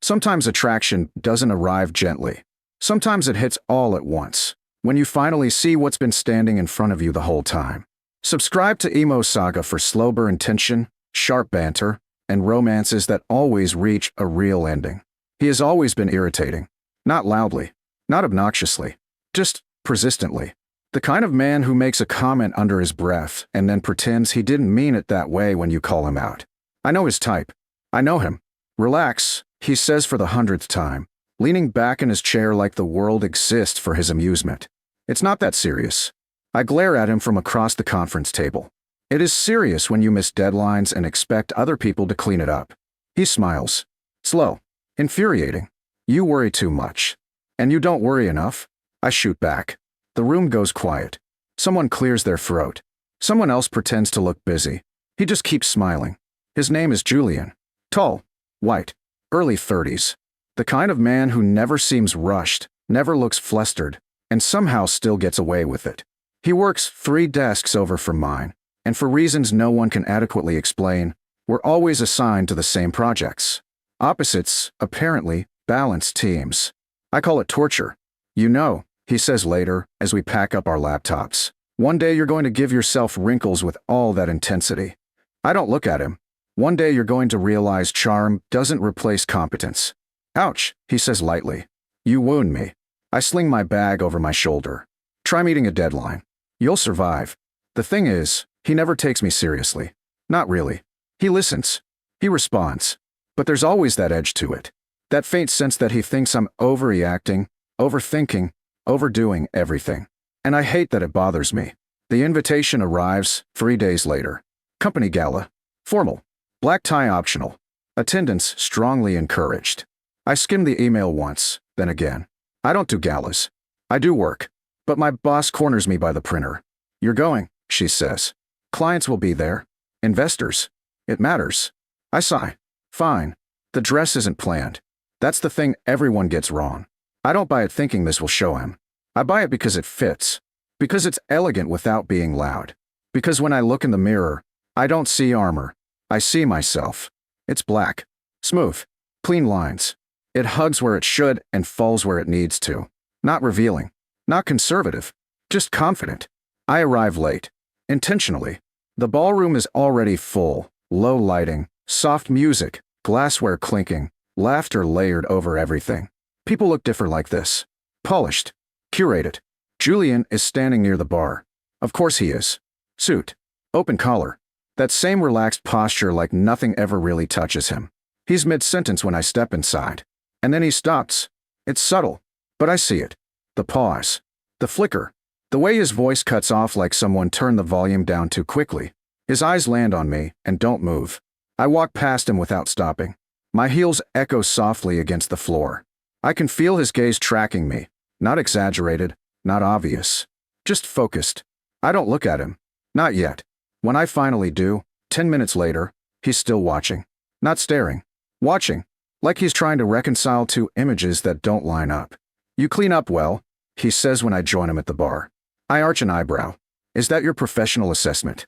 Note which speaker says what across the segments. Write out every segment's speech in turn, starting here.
Speaker 1: Sometimes attraction doesn't arrive gently. Sometimes it hits all at once, when you finally see what's been standing in front of you the whole time. Subscribe to Emo Saga for slow burn tension, sharp banter, and romances that always reach a real ending. He has always been irritating. Not loudly, not obnoxiously, just persistently. The kind of man who makes a comment under his breath and then pretends he didn't mean it that way when you call him out. I know his type. I know him. Relax, he says for the 100th time, leaning back in his chair like the world exists for his amusement. It's not that serious. I glare at him from across the conference table. It is serious when you miss deadlines and expect other people to clean it up. He smiles. Slow. Infuriating. You worry too much. And you don't worry enough. I shoot back. The room goes quiet. Someone clears their throat. Someone else pretends to look busy. He just keeps smiling. His name is Julian. Tall. White. Early 30s. The kind of man who never seems rushed, never looks flustered, and somehow still gets away with it. He works 3 desks over from mine, and for reasons no one can adequately explain, we're always assigned to the same projects. Opposites, apparently, balance teams. I call it torture. You know, he says later, as we pack up our laptops. One day you're going to give yourself wrinkles with all that intensity. I don't look at him. One day you're going to realize charm doesn't replace competence. Ouch, he says lightly. You wound me. I sling my bag over my shoulder. Try meeting a deadline. You'll survive. The thing is, he never takes me seriously. Not really. He listens. He responds. But there's always that edge to it. That faint sense that he thinks I'm overreacting, overthinking, overdoing everything. And I hate that it bothers me. The invitation arrives 3 days later. Company gala. Formal. Black tie optional. Attendance strongly encouraged. I skim the email once, then again. I don't do galas. I do work. But my boss corners me by the printer. You're going, she says. Clients will be there. Investors. It matters. I sigh. Fine. The dress isn't planned. That's the thing everyone gets wrong. I don't buy it thinking this will show him. I buy it because it fits. Because it's elegant without being loud. Because when I look in the mirror, I don't see armor. I see myself. It's black. Smooth. Clean lines. It hugs where it should and falls where it needs to. Not revealing. Not conservative. Just confident. I arrive late. Intentionally. The ballroom is already full. Low lighting. Soft music. Glassware clinking. Laughter layered over everything. People look different like this. Polished. Curated. Julian is standing near the bar. Of course he is. Suit. Open collar. That same relaxed posture like nothing ever really touches him. He's mid-sentence when I step inside. And then he stops. It's subtle. But I see it. The pause. The flicker. The way his voice cuts off like someone turned the volume down too quickly. His eyes land on me and don't move. I walk past him without stopping. My heels echo softly against the floor. I can feel his gaze tracking me. Not exaggerated, not obvious. Just focused. I don't look at him. Not yet. When I finally do, 10 minutes later, he's still watching. Not staring. Watching. Like he's trying to reconcile 2 images that don't line up. You clean up well, he says when I join him at the bar. I arch an eyebrow. Is that your professional assessment?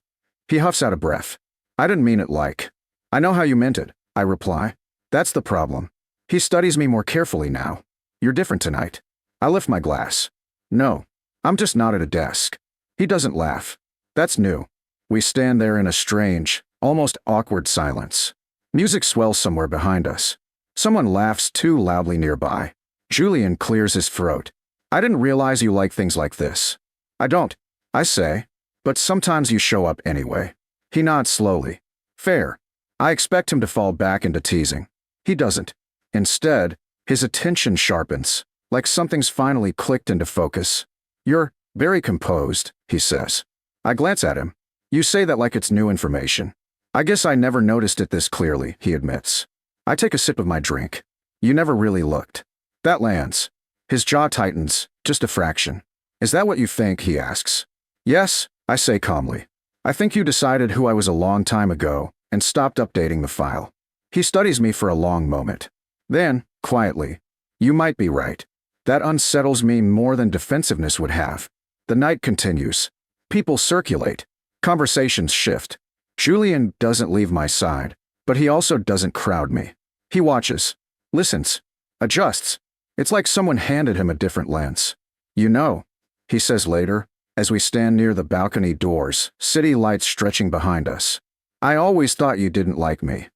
Speaker 1: He huffs out a breath. I didn't mean it like. I know how you meant it, I reply. That's the problem. He studies me more carefully now. You're different tonight. I lift my glass. No, I'm just not at a desk. He doesn't laugh. That's new. We stand there in a strange, almost awkward silence. Music swells somewhere behind us. Someone laughs too loudly nearby. Julian clears his throat. I didn't realize you like things like this. I don't, I say. But sometimes you show up anyway. He nods slowly. Fair. I expect him to fall back into teasing. He doesn't. Instead, his attention sharpens, like something's finally clicked into focus. You're very composed, he says. I glance at him. You say that like it's new information. I guess I never noticed it this clearly, he admits. I take a sip of my drink. You never really looked. That lands. His jaw tightens, just a fraction. Is that what you think, he asks. Yes, I say calmly. I think you decided who I was a long time ago and stopped updating the file. He studies me for a long moment. Then, quietly, you might be right. That unsettles me more than defensiveness would have. The night continues. People circulate. Conversations shift. Julian doesn't leave my side, but he also doesn't crowd me. He watches. listens, adjusts. It's like someone handed him a different lens. You know, he says later, as we stand near the balcony doors, city lights stretching behind us. I always thought you didn't like me.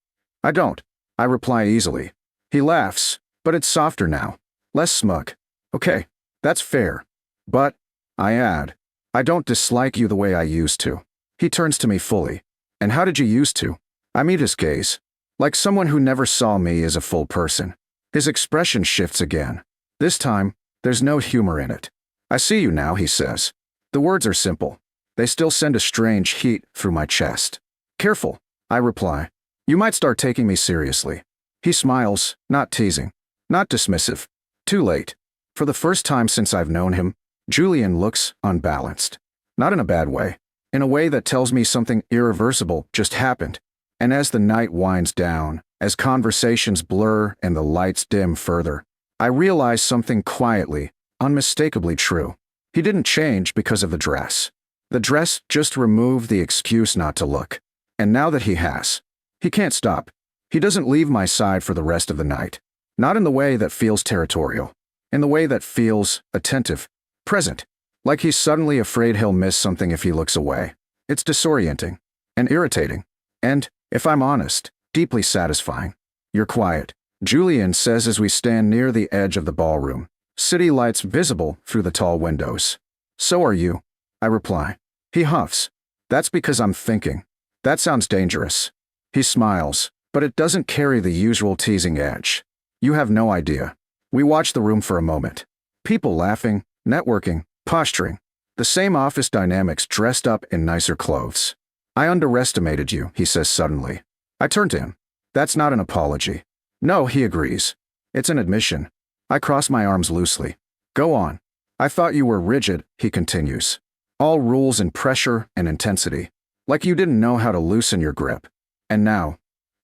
Speaker 1: I don't, I reply easily. He laughs, but it's softer now, less smug. Okay, that's fair. But, I add, I don't dislike you the way I used to. He turns to me fully. And how did you used to? I meet his gaze, like someone who never saw me as a full person. His expression shifts again. This time, there's no humor in it. I see you now, he says. The words are simple. They still send a strange heat through my chest. Careful, I reply. You might start taking me seriously. He smiles, not teasing, not dismissive. Too late. For the first time since I've known him, Julian looks unbalanced. Not in a bad way. In a way that tells me something irreversible just happened. And as the night winds down, as conversations blur and the lights dim further, I realize something quietly, unmistakably true. He didn't change because of the dress. The dress just removed the excuse not to look. And now that he has, he can't stop. He doesn't leave my side for the rest of the night. Not in the way that feels territorial. In the way that feels attentive, present. Like he's suddenly afraid he'll miss something if he looks away. It's disorienting and irritating. And, if I'm honest, deeply satisfying. You're quiet, Julian says as we stand near the edge of the ballroom, city lights visible through the tall windows. So are you, I reply. He huffs. That's because I'm thinking. That sounds dangerous. He smiles, but it doesn't carry the usual teasing edge. You have no idea. We watch the room for a moment. People laughing, networking, posturing. The same office dynamics dressed up in nicer clothes. I underestimated you, he says suddenly. I turn to him. That's not an apology. No, he agrees. It's an admission. I cross my arms loosely. Go on. I thought you were rigid, he continues. All rules and pressure and intensity. Like you didn't know how to loosen your grip. And now?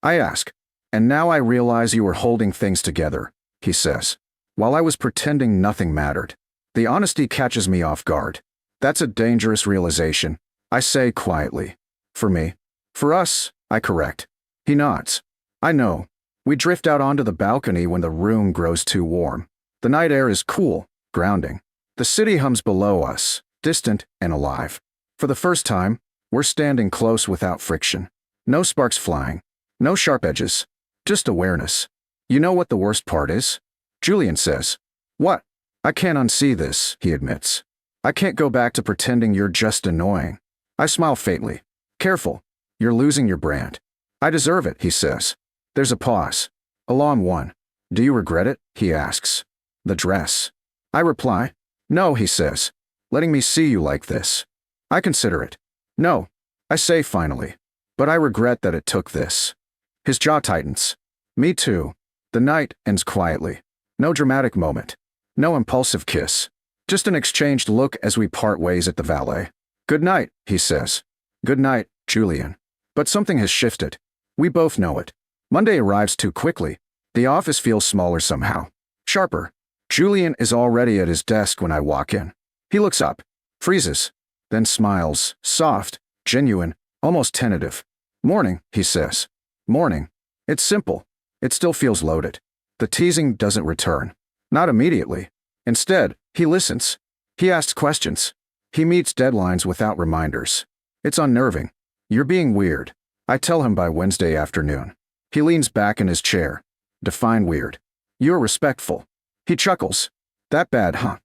Speaker 1: I ask. And now I realize you were holding things together, he says. While I was pretending nothing mattered. The honesty catches me off guard. That's a dangerous realization, I say quietly. For me. For us, I correct. He nods. I know. We drift out onto the balcony when the room grows too warm. The night air is cool, grounding. The city hums below us, distant and alive. For the first time, we're standing close without friction. No sparks flying. No sharp edges. Just awareness. You know what the worst part is? Julian says. What? I can't unsee this, he admits. I can't go back to pretending you're just annoying. I smile faintly. Careful. You're losing your brand. I deserve it, he says. There's a pause. A long one. Do you regret it? He asks. The dress. I reply. No, he says. Letting me see you like this. I consider it. No. I say finally. But I regret that it took this. His jaw tightens. Me too. The night ends quietly. No dramatic moment. No impulsive kiss. Just an exchanged look as we part ways at the valet. Good night, he says. Good night, Julian. But something has shifted. We both know it. Monday arrives too quickly. The office feels smaller somehow. Sharper. Julian is already at his desk when I walk in. He looks up, freezes, then smiles, soft, genuine, almost tentative. Morning, he says. Morning. It's simple. It still feels loaded. The teasing doesn't return. Not immediately. Instead, he listens. He asks questions. He meets deadlines without reminders. It's unnerving. You're being weird. I tell him by Wednesday afternoon. He leans back in his chair. Define weird. You're respectful. He chuckles. That bad, huh?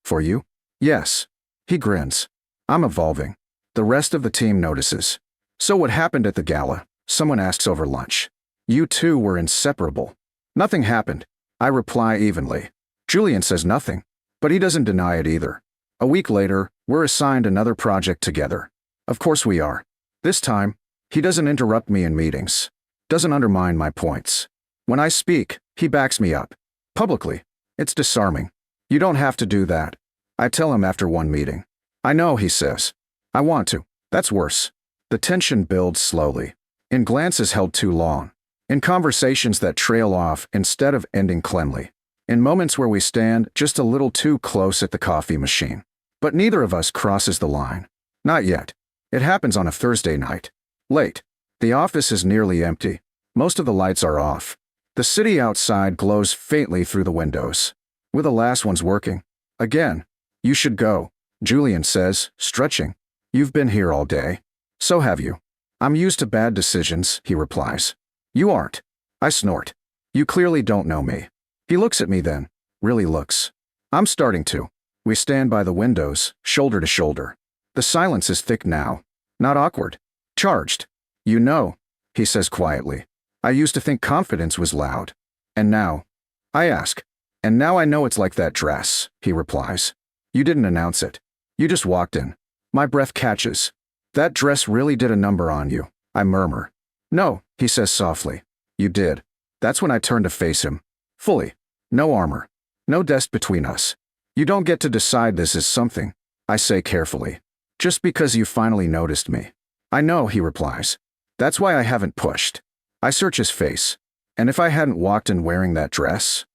Speaker 1: For you? Yes. He grins. I'm evolving. The rest of the team notices. So what happened at the gala? Someone asks over lunch. You two were inseparable. Nothing happened. I reply evenly. Julian says nothing, but he doesn't deny it either. A week later, we're assigned another project together. Of course we are. This time, he doesn't interrupt me in meetings. Doesn't undermine my points. When I speak, he backs me up. Publicly. It's disarming. You don't have to do that. I tell him after one meeting. I know, he says. I want to. That's worse. The tension builds slowly. In glances held too long. In conversations that trail off instead of ending cleanly. In moments where we stand just a little too close at the coffee machine. But neither of us crosses the line. Not yet. It happens on a Thursday night. Late. The office is nearly empty. Most of the lights are off. The city outside glows faintly through the windows. We're the last ones working. Again. You should go, Julian says, stretching. You've been here all day. So have you. I'm used to bad decisions, he replies. You aren't. I snort. You clearly don't know me. He looks at me then. Really looks. I'm starting to. We stand by the windows, shoulder to shoulder. The silence is thick now. Not awkward. Charged. You know, he says quietly. I used to think confidence was loud. And now? I ask. And now I know it's like that dress, he replies. You didn't announce it. You just walked in. My breath catches. That dress really did a number on you, I murmur. No, he says softly. You did. That's when I turn to face him. Fully. No armor. No desk between us. You don't get to decide this is something, I say carefully. Just because you finally noticed me. I know, he replies. That's why I haven't pushed. I search his face. And if I hadn't walked in wearing that dress?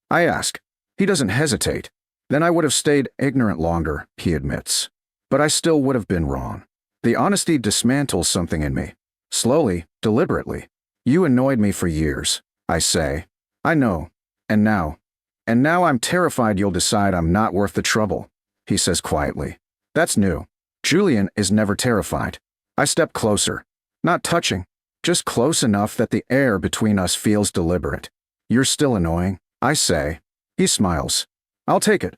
Speaker 1: I ask. He doesn't hesitate. Then I would have stayed ignorant longer, he admits. But I still would have been wrong. The honesty dismantles something in me. Slowly, deliberately. You annoyed me for years, I say. I know. And now I'm terrified you'll decide I'm not worth the trouble, he says quietly. That's new. Julian is never terrified. I step closer. Not touching. Just close enough that the air between us feels deliberate. You're still annoying, I say. He smiles. I'll take it.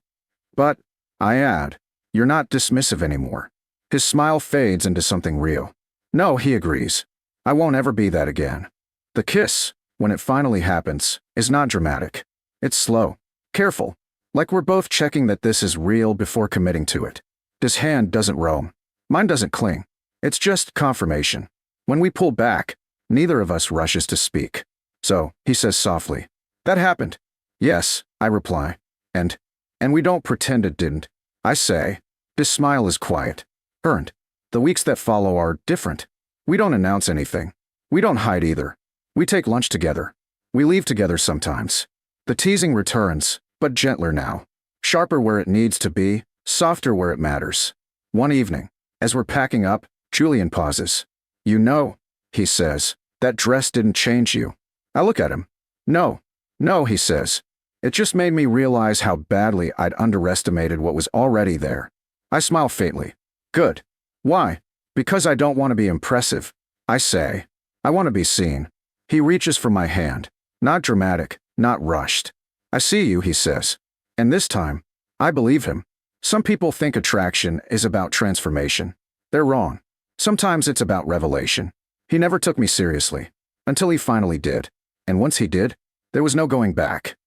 Speaker 1: But, I add, you're not dismissive anymore. His smile fades into something real. No, he agrees. I won't ever be that again. The kiss, when it finally happens, is not dramatic. It's slow, careful, like we're both checking that this is real before committing to it. His hand doesn't roam. Mine doesn't cling. It's just confirmation. When we pull back, neither of us rushes to speak. So, he says softly, that happened. Yes, I reply. And we don't pretend it didn't, I say. His smile is quiet. Earned. The weeks that follow are different. We don't announce anything. We don't hide either. We take lunch together. We leave together sometimes. The teasing returns, but gentler now. Sharper where it needs to be, softer where it matters. One evening, as we're packing up, Julian pauses. You know, he says, that dress didn't change you. I look at him. No, he says. It just made me realize how badly I'd underestimated what was already there. I smile faintly. Good. Why? Because I don't want to be impressive, I say. I want to be seen. He reaches for my hand. Not dramatic, not rushed. I see you, he says. And this time, I believe him. Some people think attraction is about transformation. They're wrong. Sometimes it's about revelation. He never took me seriously. Until he finally did. And once he did, there was no going back.